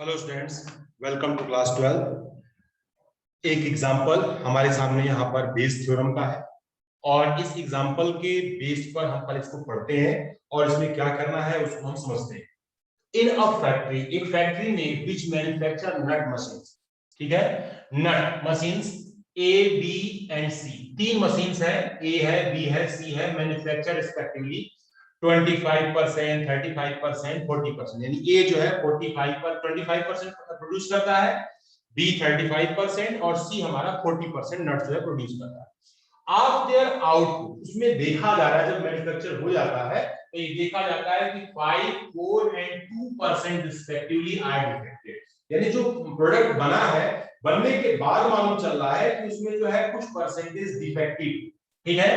Hello students, welcome to class 12। एक example हमारे सामने यहाँ पर बेस थ्योरम का है और इस एग्जांपल के बेस पर हम पहले इसको पढ़ते हैं और इसमें क्या करना है उसको हम समझते हैं। इन अ फैक्ट्री, एक फैक्ट्री में विच मैन्युफैक्चर नट मशीन्स, ठीक है, नट मशीन्स ए बी एंड सी, तीन मशीन्स है, ए है, बी है, सी है, मैन्युफैक्चर रिस्पेक्टिवली 25%, 35%, 40%, यानी ए जो है 25% प्रोड्यूस करता है, बी 35% और सी हमारा 40% नट जो है प्रोड्यूस करता है। ऑफ देयर आउटपुट, उसमें देखा जा रहा है जब मैन्युफैक्चर हो जाता है तो ये देखा जाता है कि 5, 4 एंड 2% रिस्पेक्टिवली आर डिफेक्टेड, यानी जो प्रोडक्ट बना है बनने के बाद मालूम चल रहा है कि उसमें जो है कुछ परसेंटेज डिफेक्टिव, ठीक है।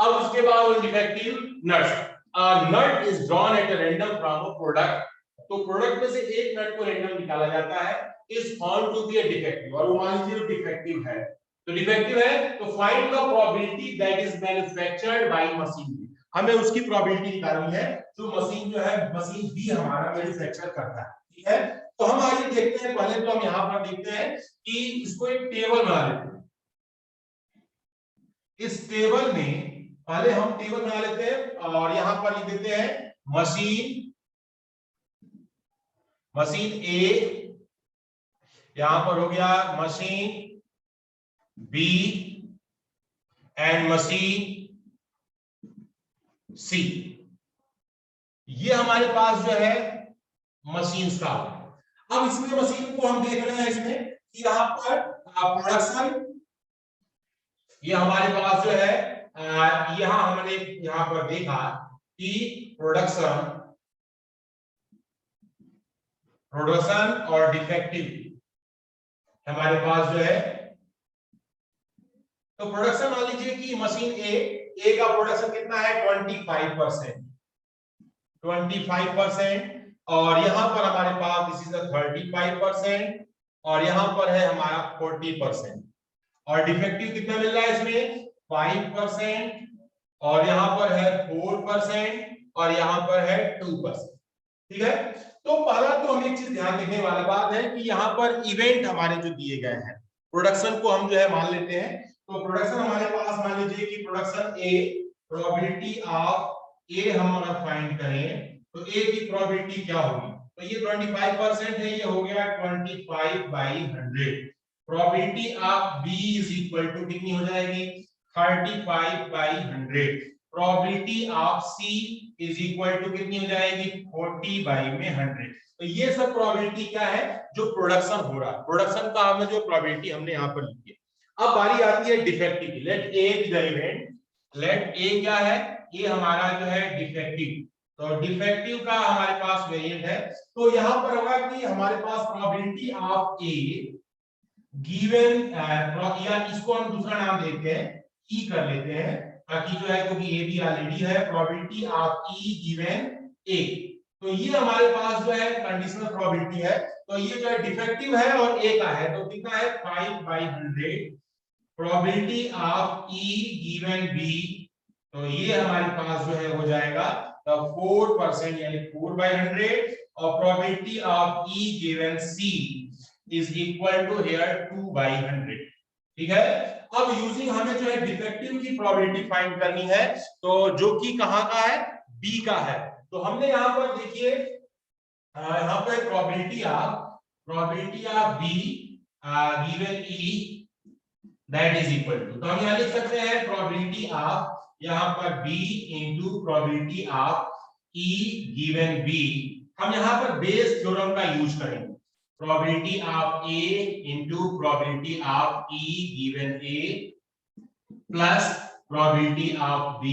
अब उसके बाद वो defective nuts, nut is drawn at random from a product, तो प्रोडक्ट में से एक नट को रैंडम निकाला जाता है, is found to be a defective, और वो मान लीजिए डिफेक्टिव है, तो डिफेक्टिव है तो find the probability that is manufactured by machine B, हमें उसकी प्रोबेबिलिटी निकालनी है जो मशीन जो है मशीन बी हमारा मैन्युफैक्चर करता है, ठीक है। तो हम आइए देखते हैं, पहले तो हम यहां पर देखते हैं कि इसको एक टेबल बना लेते हैं। इस टेबल में पहले हम टेबल बना लेते हैं और यहां पर लिख देते हैं मशीन ए, यहां पर हो गया मशीन बी एंड मशीन सी। ये हमारे पास जो है मशीन्स का। अब इसमें मशीन को हम देख रहे हैं इसमें कि यहां पर प्रोडक्शन, ये हमारे पास जो है यहां हमने यहां पर देखा कि प्रोडक्शन और डिफेक्टिव हमारे पास जो है, तो प्रोडक्शन मान लीजिए कि मशीन ए का प्रोडक्शन कितना है 25%, और यहां पर हमारे पास दिस इज 35% और यहां पर है हमारा 40%, और डिफेक्टिव कितना मिल रहा है इसमें 5% और यहां पर है 4% और यहां पर है 2%, ठीक है। तो पहला तो हम एक चीज ध्यान देने वाला बात है कि यहाँ पर इवेंट हमारे जो दिए गए हैं, प्रोडक्शन को हम जो है मान लेते हैं, तो प्रोडक्शन हमारे पास मान लीजिए कि प्रोडक्शन ए, प्रोबेबिलिटी ऑफ ए हम अगर फाइंड करें तो ए की प्रोबेबिलिटी क्या होगी, तो ये 25% है, ये हो गया 25/100। Probability of B is equal to कितनी हो जाएगी 35/100। Probability of C is equal to कितनी हो जाएगी 40/100। तो ये सब प्रोबेबिलिटी क्या है जो प्रोडक्शन हो रहा है, प्रोडक्शन का हमने जो प्रोबेबिलिटी हमने यहां पर लिखी है। अब बारी आती है डिफेक्टिव की। Let A B the event, let A क्या है, ये हमारा जो है डिफेक्टिव, तो डिफेक्टिव का हमारे पास वेरिएंट है, तो यहां पर होगा कि हमारे पास प्रोबेबिलिटी ऑफ ए गिवन, या इसको हम दूसरा नाम देते हैं ई कर लेते हैं ताकि जो है, क्योंकि ए भी ऑलरेडी है, प्रोबेबिलिटी ऑफ ई गिवन ए, तो ये हमारे पास जो है कंडीशनल प्रोबेबिलिटी है, तो ये जो है डिफेक्टिव है और ए का है, तो कितना है 5/100। Probability of E given B, तो ये हमारे पास जो है हो जाएगा 4% यानी 4/100, और probability of E given C is equal to here 2/100, ठीक है। अब यूजिंग हमें जो है डिफेक्टिव की प्रोबेबिलिटी फाइंड करनी है, तो जो कि कहां का है, बी का है, तो हमने यहां पर देखिए यहां पर probability of B given E that is equal to, तो हम यहां लिख सकते हैं प्रोबेबिलिटी ऑफ यहां पर b into probability of e given b, हम यहां पर बेस थ्योरम का यूज करेंगे, probability of a into probability of e given a plus probability of b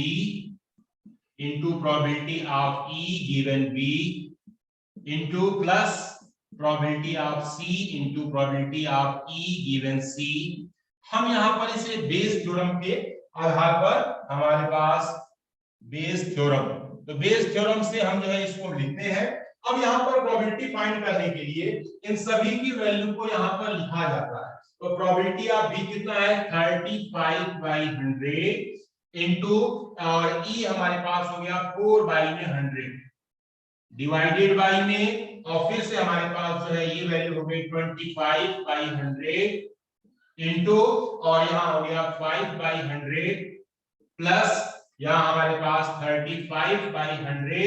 into probability of e given b into plus probability of c into probability of e given c। हम यहां पर इसे Bayes theorem के आधार पर हमारे पास Bayes theorem, तो Bayes theorem से हम जो है इसको लिखते हैं। अब यहां पर प्रोबेबिलिटी फाइंड करने के लिए इन सभी की वैल्यू को यहां पर लिखा जाता है, तो प्रोबेबिलिटी ऑफ बी कितना है 35/100 इनटू, और ई हमारे पास हो गया 4/100, डिवाइडेड बाई में, और फिर से हमारे पास जो है ये वैल्यू हो गई 25/100 इंटू, और यहाँ हो गया 5/100 प्लस यहाँ हमारे पास 35/100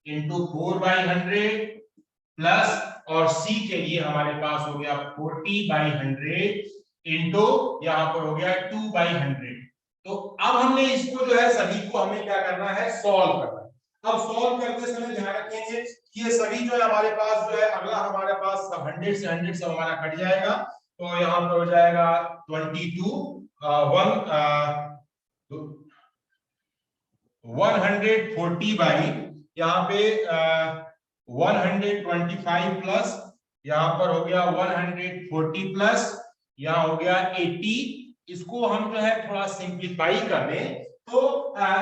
इंटू 4/100 प्लस, और सी के लिए हमारे पास हो गया 40/100 इंटू यहाँ पर हो गया 2/100। तो अब हमने इसको जो है सभी को हमें क्या करना है, सॉल्व करना है। अब सॉल्व करते समय ध्यान रखेंगे कि ये सभी जो है हमारे पास जो है अगला हमारे पास 100 से हमारा कट जाएगा, तो यहाँ पर हो जाएगा 22 140 बाई यहाँ पे 125 प्लस यहाँ पर हो गया 140 प्लस यहाँ हो गया 80। इसको हम जो है थोड़ा सिंप्लीफाई कर दें तो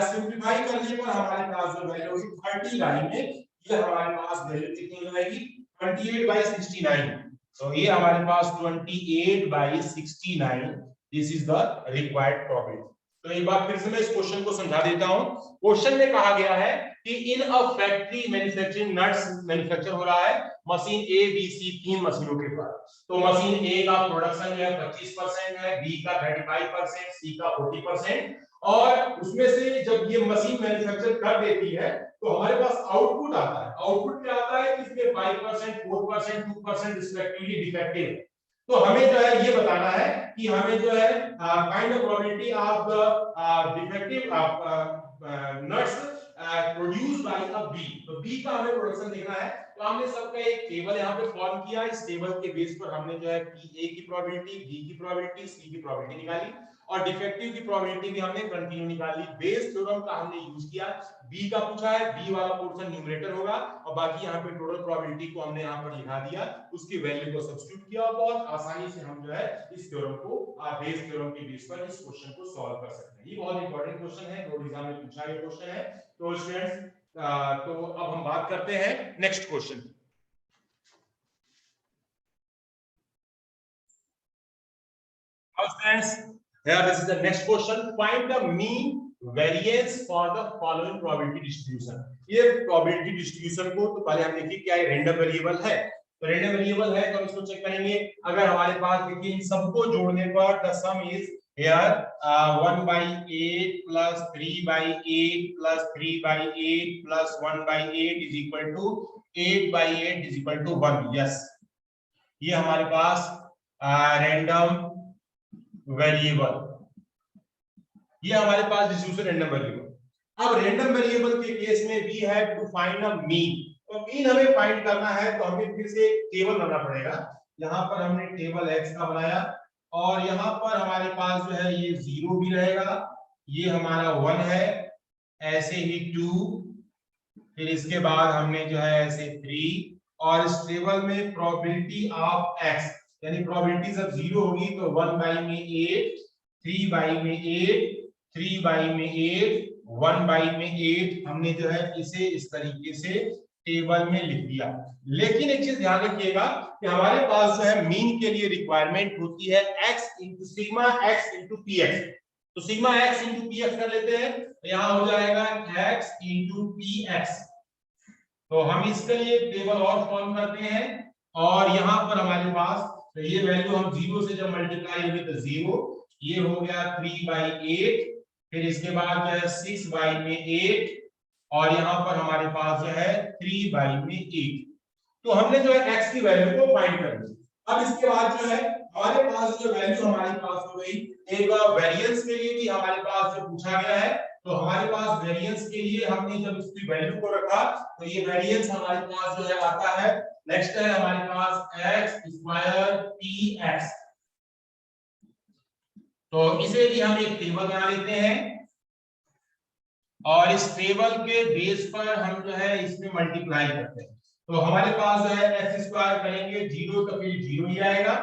सिंप्लीफाई करने पर हमारे पास जो वैल्यू होगी 30 बाई में, ये हमारे पास वैल्यू कितनी हो जाएगी 28/69। तो ये हमारे पास 28/69, this is the required probability. तो एक बार फिर से मैं इस क्वेश्चन को समझा देता हूं। क्वेश्चन में कहा गया है कि in a factory manufacturing nuts manufacture हो रहा है मशीन ए बी सी, 3 मशीनों के द्वारा। तो मशीन ए का प्रोडक्शन जो है 25% है, बी का 35%, सी का 40%, और उसमें से जब ये मशीन मैन्युफैक्चर कर देती है तो हमारे पास आउटपुट आता है। आउटपुट क्या आता है कि इसमें 5%, 4%, 2% रिस्पेक्टिवली डिफेक्टिव है। तो हमें जो है ये बताना है कि हमें जो है kind of probability of the defective nuts produced by a B. तो बी का हमें प्रोडक्शन देखना है। तो हमने सबका एक टेबल यहाँ पे फॉर्म किया। इस टेबल के बेस पर हमने जो है ए की प्रोबेबिलिटी, बी की प्रोबेबिलिटी, सी की प्रोबेबिलिटी निकाली, और डिफेक्टिव की प्रोबेबिलिटी भी हमने कंटिन्यू निकाली। बेस थ्योरम का हमने यूज किया। बी का पूछा है, बी वाला पोर्शन न्यूमरेटर होगा, और बाकी यहाँ पे टोटल प्रोबेबिलिटी को हमने यहाँ पर लिखा दिया, उसकी वैल्यू को सब्स्टिट्यूट किया, और बहुत आसानी से हम जो है इस थ्योरम को बेस थ्योरम के बेस पर इस क्वेश्चन को सॉल्व कर सकते हैं। ये बहुत इंपॉर्टेंट क्वेश्चन है, बोर्ड एग्जाम में पूछा गया क्वेश्चन है। तो स्टूडेंट्स, तो अब हम बात करते हैं next question. Friends, here this is the next question. Find the mean variance for the following probability distribution. ये probability distribution को तो पहले हम देखिए क्या ये random variable है। तो random variable है तो हम इसको चेक करेंगे। अगर हमारे पास देखिए इन सबको जोड़ने पर the sum is here 1/8 plus 3/8 plus 3/8 plus 1/8 is equal to 8/8 is equal to 1. Yes, ये हमारे पास random वेरिएबल, ये हमारे पास डिस्ट्रीब्यूशन रैंडम वेरिएबल। अब रैंडम वेरिएबल के केस में we have to find a mean. तो मीन हमें फाइंड करना है तो हमें फिर से टेबल बनाना पड़ेगा। यहाँ पर हमने टेबल एक्स का बनाया, और यहाँ पर हमारे पास जो है ये 0 भी रहेगा, ये हमारा 1 है, ऐसे ही 2, फिर इसके बाद हमने जो है ऐसे 3, और इस टेबल में प्रोबेबिलिटी ऑफ एक्स, यानी प्रोबेबिलिटी जब 0 होगी तो 1/8, 3/8, 3/8, 1/8 हमने जो है इसे इस तरीके से टेबल में लिख दिया। लेकिन एक चीज ध्यान रखिएगा कि हमारे पास जो है मीन के लिए रिक्वायरमेंट होती है x into sigma x into p x. तो sigma x into p x कर लेते हैं, तो यहाँ हो जाएगा x इंटू पी एक्स। तो हम इसके लिए टेबल और फॉर्म करते हैं, और यहाँ पर हमारे पास तो ये वैल्यू हम 0 से जब मल्टीप्लाई होगी तो 0, ये हो गया 3/8, फिर इसके बाद जो है 6/8, और यहाँ पर हमारे पास जो है 3/8। तो हमने जो है x की वैल्यू को फाइंड कर ली। अब इसके बाद जो है हमारे पास जो वैल्यू हमारे पास हो गई, एक वेरिएंस के लिए भी हमारे पास जो पूछा गया है, तो हमारे पास वेरिएंस के लिए हमने जब इसकी वैल्यू को रखा तो ये वेरिएंस हमारे पास जो है आता है, नेक्स्ट है हमारे पास x² px। तो इसे भी हम एक टेबल बना लेते हैं, और इस टेबल के बेस पर हम जो है इसमें मल्टीप्लाई करते हैं। तो हमारे पास जो है x² करेंगे 0 तो फिर 0 ही आएगा,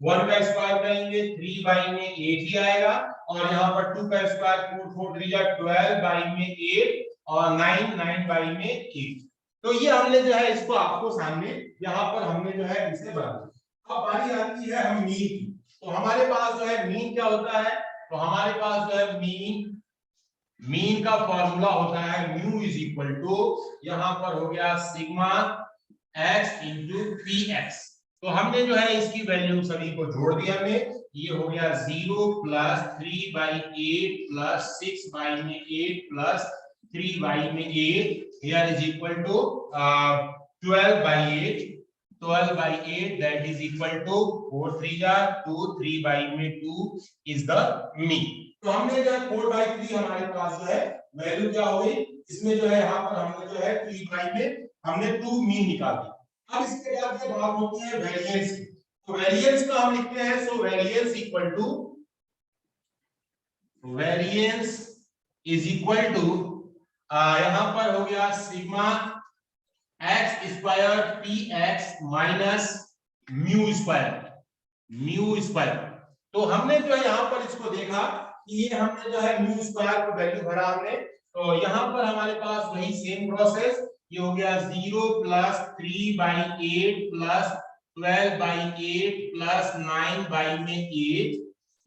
1 का स्क्वायर करेंगे 3/8 ही आएगा, और यहाँ पर 2 का स्क्वायर 4 4 3 12/8, और 9 9/8। तो ये हमने जो है इसको आपको सामने यहाँ पर हमने जो है इसे बना दिया। अब बारी आती है हम मीन की। तो हमारे पास जो है मीन क्या होता है, तो हमारे पास जो है मीन मीन का फॉर्मूला होता है म्यू इज इक्वल टू, यहां पर हो गया sigma x into p x. तो हमने जो है इसकी वैल्यू सभी को जोड़ दिया हमने, ये हो गया 0 plus 3/8 plus 6/8 plus 3/8 here is equal to 12/8, 12/8 that is equal to 4 3 2, 3/2 is the mean। तो हमने जो है 4/3 हमारे पास जो है वैल्यू क्या हो गई, इसमें जो है यहाँ पर हमने जो है 3 में हमने 2 मीन निकाल दी। अब इसके बाद जो बात होती है वेरिएंस की, तो वेरिएंस का हम लिखते हैं, so variance equal to, variance is equal to यहां पर हो गया sigma x square P x minus mu square, mu square. तो हमने जो है यहाँ पर इसको देखा कि ये हमने जो है म्यू स्क्वायर को वैल्यू भरा हमने, तो यहाँ पर हमारे पास वही सेम प्रोसेस, ये हो गया 0 प्लस 3/8 प्लस 12/8 प्लस 9/8,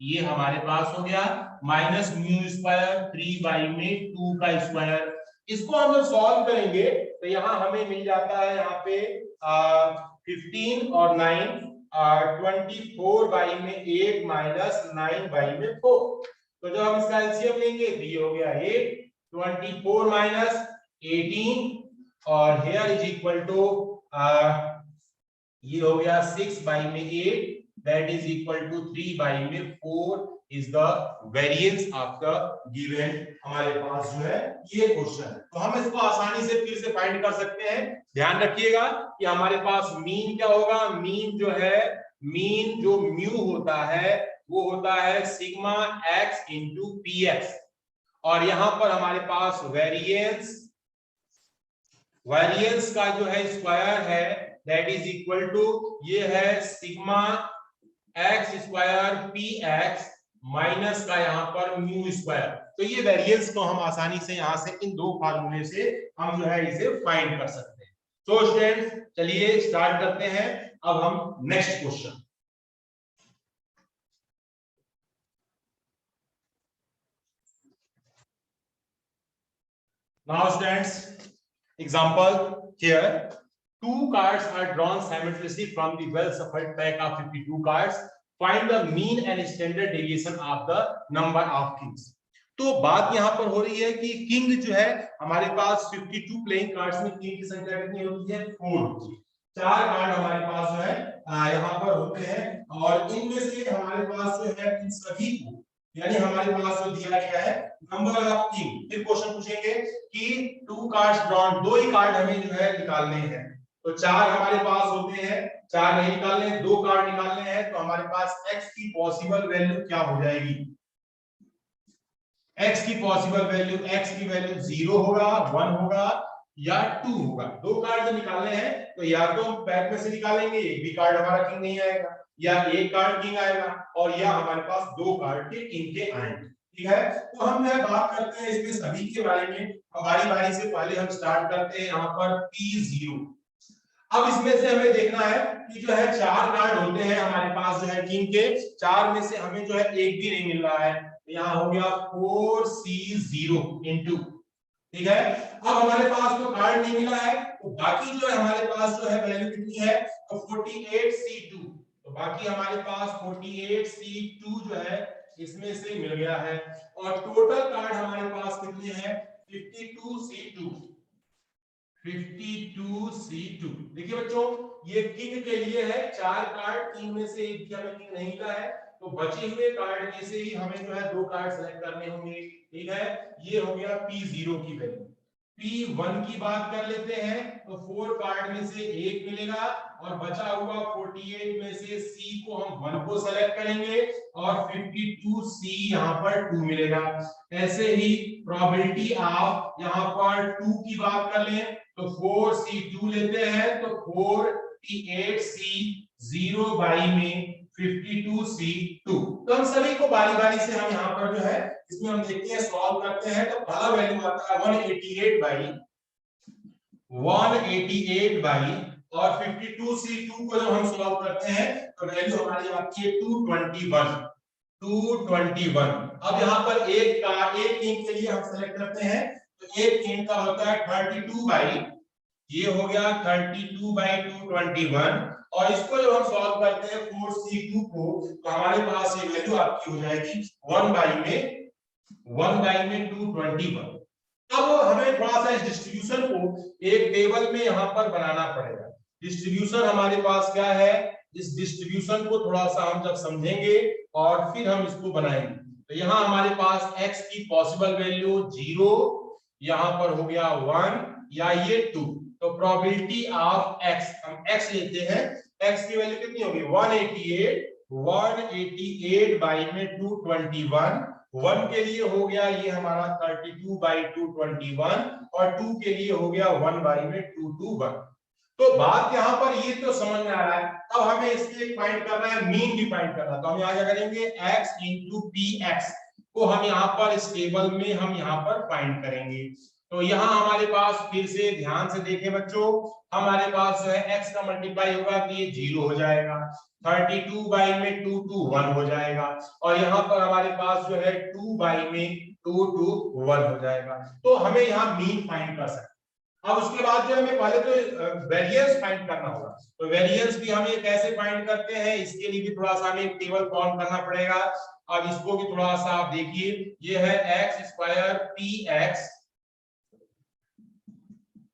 ये हमारे पास हो गया माइनस म्यू स्क्वायर 3/2 का स्क्वायर। इसको हम जब सॉल्व करेंगे तो यहाँ हमें मिल जाता है यहाँ पे 15 और 9 24/8 माइनस 9/4। तो जब हम इसका एलसीएम लेंगे तो ये हो गया 8, 24 माइनस 18 और हेयर इज इक्वल टू ये हो गया 6/8 that is equal to 3/4 is the variance of the given हमारे पास जो है ये क्वेश्चन है। तो हम इसको आसानी से फिर से फाइंड कर सकते हैं। ध्यान रखिएगा कि हमारे पास मीन क्या होगा, मीन जो है, मीन जो म्यू होता है वो होता है sigma x into p x, और यहां पर हमारे पास वेरिएंस, वेरिएंस का जो है स्क्वायर है दैट इज इक्वल टू, ये है sigma x square P x minus का यहाँ पर म्यू स्क्वायर। तो ये वेरिएंस को हम आसानी से यहाँ से इन दो फार्मूले से हम जो है इसे फाइंड कर सकते हैं। तो स्टूडेंट्स चलिए स्टार्ट करते हैं अब हम next question. Now students example here, 2 cards are drawn simultaneously from the well shuffled pack of 52 cards. Find the mean and standard deviation of the number of kings. तो बात यहाँ पर हो रही है कि किंग जो है हमारे पास 52 प्लेइंग कार्ड्स में किंग की संख्या कितनी होती है, 4 होती है। 4 कार्ड हमारे पास जो है यहाँ पर होते हैं और इनमें से हमारे पास जो है इन सभी को, यानी हमारे पास जो दिया गया है नंबर ऑफ किंग। फिर क्वेश्चन पूछेंगे कि 2 कार्ड्स ड्रॉन, 2 ही कार्ड हमें जो है निकालने हैं, तो 4 हमारे पास होते हैं, 4 नहीं निकालने, 2 कार्ड निकालने हैं, तो हमारे पास x की पॉसिबल वैल्यू क्या हो जाएगी, x की पॉसिबल वैल्यू, x की वैल्यू 0 होगा, 1 होगा या 2 होगा। 2 कार्ड जो निकालने हैं तो या तो हम पैक में से निकालेंगे, एक भी कार्ड हमारा किंग नहीं आएगा, या एक कार्ड किंग आएगा, और या हमारे पास 2 कार्ड के किंग के आएंगे। ठीक है, तो हम यह बात करते हैं इसमें सभी के बारे में। बारी बारी से पहले हम स्टार्ट करते हैं यहाँ पर P0। अब इसमें से हमें देखना है कि जो है 4 कार्ड होते हैं हमारे पास जो है किंग के, 4 में से हमें जो है एक भी नहीं मिल रहा है, यहाँ हो गया 4C0 इंटू, ठीक है। अब हमारे पास तो कार्ड नहीं मिला है, तो बाकी जो है हमारे पास जो है वैल्यू कितनी है, तो 48C2, तो बाकी हमारे पास 48C2 जो है इसमें से मिल गया है, और टोटल कार्ड हमारे पास कितने हैं, 52C2, 52C2। देखिए बच्चों ये किंग के लिए है 4 कार्ड, 3 में से एक हमें किंग नहीं मिला है, तो बचे हुए कार्ड में से ही हमें जो है 2 कार्ड सेलेक्ट करने होंगे। ठीक है, ये हो गया P0 की वैल्यू। P1 की बात कर लेते हैं, तो 4 कार्ड में से एक मिलेगा, और बचा हुआ 48 में से C को हम 1 को सेलेक्ट करेंगे, और 52C यहाँ पर 2 मिलेगा। ऐसे ही प्रोबेबिलिटी ऑफ यहाँ पर 2 की बात कर लें तो 4C2 लेते हैं, तो 48C 0 बाई में 52C2। तो हम सभी को बारी बारी से हम यहाँ पर जो है इसमें हम देखते हैं, सॉल्व करते हैं, तो पहला वैल्यू आता है 188 बाई, और 52C2 को जब हम सॉल्व करते हैं तो वैल्यू हमारी आती है 221, अब यहाँ पर एक कीन के लिए हम सेलेक्ट करते हैं, तो एक कीन का होता है 32 बाई, ये हो गया 32 बाई 221, और इसको जब हम सॉल्व करते हैं 4c2 को, तो हमारे पास ये वैल्यू आपकी हो जाएगी 1 बाई में 221। अब हमें थोड़ा सा इस डिस्ट्रीब्यूशन को एक टेबल में यहाँ पर बनाना पड़ेगा। डिस्ट्रीब्यूशन हमारे पास क्या है, इस डिस्ट्रीब्यूशन को थोड़ा सा हम जब समझेंगे और फिर हम इसको बनाएंगे। तो यहाँ हमारे पास x की पॉसिबल वैल्यू 0, यहाँ पर हो गया 1 या ये 2, तो प्रोबेबिलिटी ऑफ x, हम x लेते हैं, x की वैल्यू कितनी होगी 188 बाई में 221, 1 के लिए हो गया ये हमारा 32 बाई 221 और 2 के लिए हो गया 1 बाई में 221। तो बात यहाँ पर ये तो समझ में आ रहा है। अब हमें इसके फाइंड करना है, मीन भी फाइंड करना है, तो हम यहाँ क्या करेंगे x इंटू पी एक्स को हम यहाँ पर इस टेबल में हम यहाँ पर फाइंड करेंगे। तो यहाँ हमारे पास फिर से ध्यान से देखें बच्चों, हमारे पास जो है x का मल्टीप्लाई होगा तो ये 0 हो जाएगा, 32 बाई में 2 2 1 हो जाएगा, और यहाँ पर हमारे पास जो है 2 बाई में 2 2 1 हो जाएगा। तो हमें यहाँ मीन फाइंड कर सकते हैं। अब उसके बाद जो हमें पहले तो वेरिएंस फाइंड करना होगा, तो वेरिएंस भी हम ये कैसे फाइंड करते हैं, इसके लिए भी थोड़ा सा हमें एक टेबल फॉर्म करना पड़ेगा। अब इसको भी थोड़ा सा आप देखिए, ये है x square P x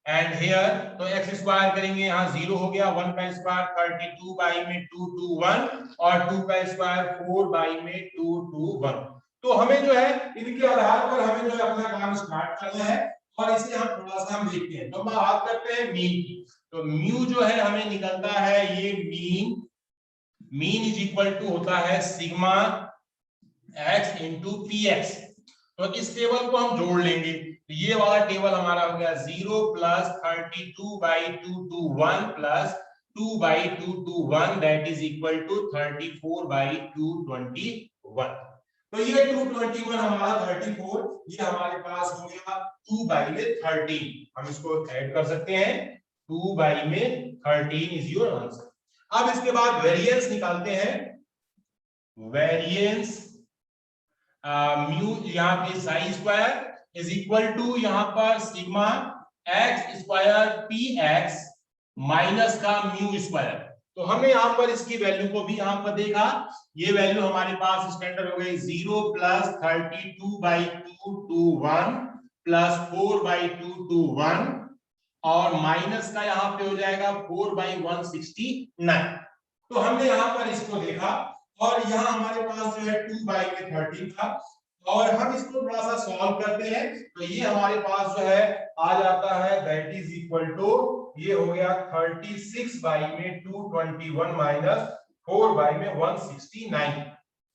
and here, तो x स्क्वायर करेंगे, यहाँ 0 हो गया, 1 का स्क्वायर 32 बाई में 2 2 1 और 2 का स्क्वायर 4 बाई में 2 2 1। तो हमें जो है इनके आधार पर हमें जो है अपना काम स्टार्ट करना है, और इसे हम थोड़ा सा हम देखते हैं। तो हम बात करते हैं मीन की, तो म्यू जो है हमें निकलता है ये मीन इज इक्वल टू होता है sigma x into p x. तो इस टेबल को हम जोड़ लेंगे, तो ये वाला टेबल हमारा हो गया 0 plus 32 by 221 plus 2 by 221 that is equal to 34 by 221। तो ये 221 हमारा 34, ये हमारे पास हो गया 2 बाई में 13, हम इसको ऐड कर सकते हैं, 2 बाई में 13 इज योर आंसर। अब इसके बाद वेरिएंस निकालते हैं, वेरिएंस म्यू यहाँ पे psi square is equal to यहाँ पर sigma x square P x minus का म्यू स्क्वायर। तो हमने यहाँ पर इसकी वैल्यू को भी यहाँ पर देखा, ये वैल्यू हमारे पास स्टैंडर्ड हो गई 0 प्लस 32 बाई 221 प्लस 4 बाई 221 और माइनस का यहाँ पे हो जाएगा 4 बाई 169। तो हमने यहाँ पर इसको देखा, और यहाँ हमारे पास जो है 2 बाई में 13 था, और हम इसको थोड़ा सा सॉल्व करते हैं, तो ये हमारे पास जो है आ जाता है दैट इज इक्वल टू, ये हो गया 36 बाई में 221 माइनस 4 बाई में 169।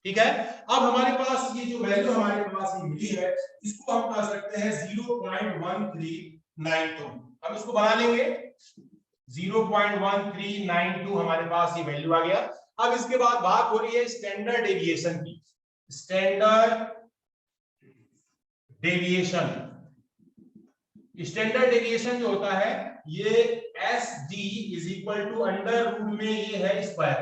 ठीक है, अब हमारे पास ये जो वैल्यू हमारे पास मिली है, इसको हम कह सकते हैं 0.1392, हम इसको बना लेंगे 0.1392 हमारे पास ये वैल्यू आ गया। अब इसके बाद बात हो रही है स्टैंडर्ड डेविएशन की। स्टैंडर्ड डेविएशन जो होता है ये S D is equal to under root में ये है स्क्वायर।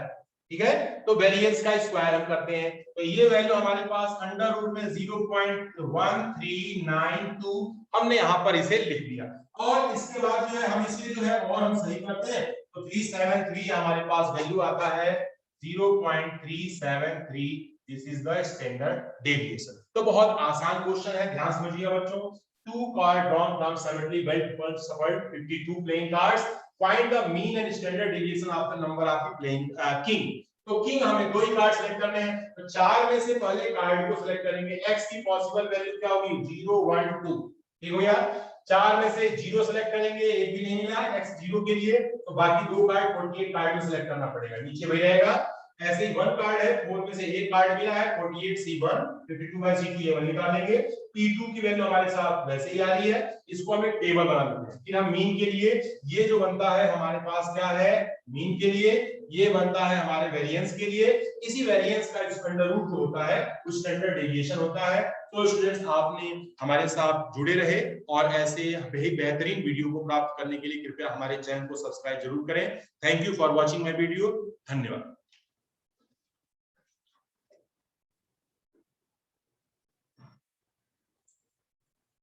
ठीक है, तो वेरिएंस का स्क्वायर हम करते हैं, तो ये वैल्यू हमारे पास अंडर रूट में 0.1392 हमने यहां पर इसे लिख दिया, और इसके बाद जो है हम इसे जो है और हम सही करते हैं, तो 373 हमारे पास वैल्यू आता है 0.373, this is the standard deviation. तो बहुत आसान क्वेश्चन है, ध्यान समझिएगा बच्चों। 2 cards drawn from 70 well shuffled 52 playing cards, find the mean and standard deviation of the number of the playing king। तो किंग हमें दो ही कार्ड सेलेक्ट करने हैं, तो 4 में से पहले कार्ड को सेलेक्ट करेंगे। x की पॉसिबल वैल्यू क्या होगी 0 1 2। ठीक हो गया, 4 में से 0 सेलेक्ट करेंगे, एक भी नहीं मिला x 0 के लिए, तो बाकी दो कार्ड 48 कार्ड में सेलेक्ट करना पड़ेगा, नीचे वही रहेगा। ऐसे ही 1 कार्ड है, 4 में से एक कार्ड मिला है 48 C1 52 बाई C2 ये वाली निकालेंगे। P2 की वैल्यू हमारे साथ वैसे ही आ रही है, इसको हम एक टेबल बना लेते हैं। फिर हम मीन के लिए ये जो बनता है हमारे पास क्या है, मीन के लिए ये बनता है हमारे वेरिएंस के लिए, इसी वेरिएंस का स्टैंडर्ड रूट जो होता है उस स्टैंडर्ड डेविएशन होता है। तो स्टूडेंट्स आपने हमारे साथ जुड़े रहे, और ऐसे बेहतरीन वीडियो को प्राप्त करने के लिए कृपया हमारे चैनल को सब्सक्राइब जरूर करें। Thank you for watching my video, धन्यवाद।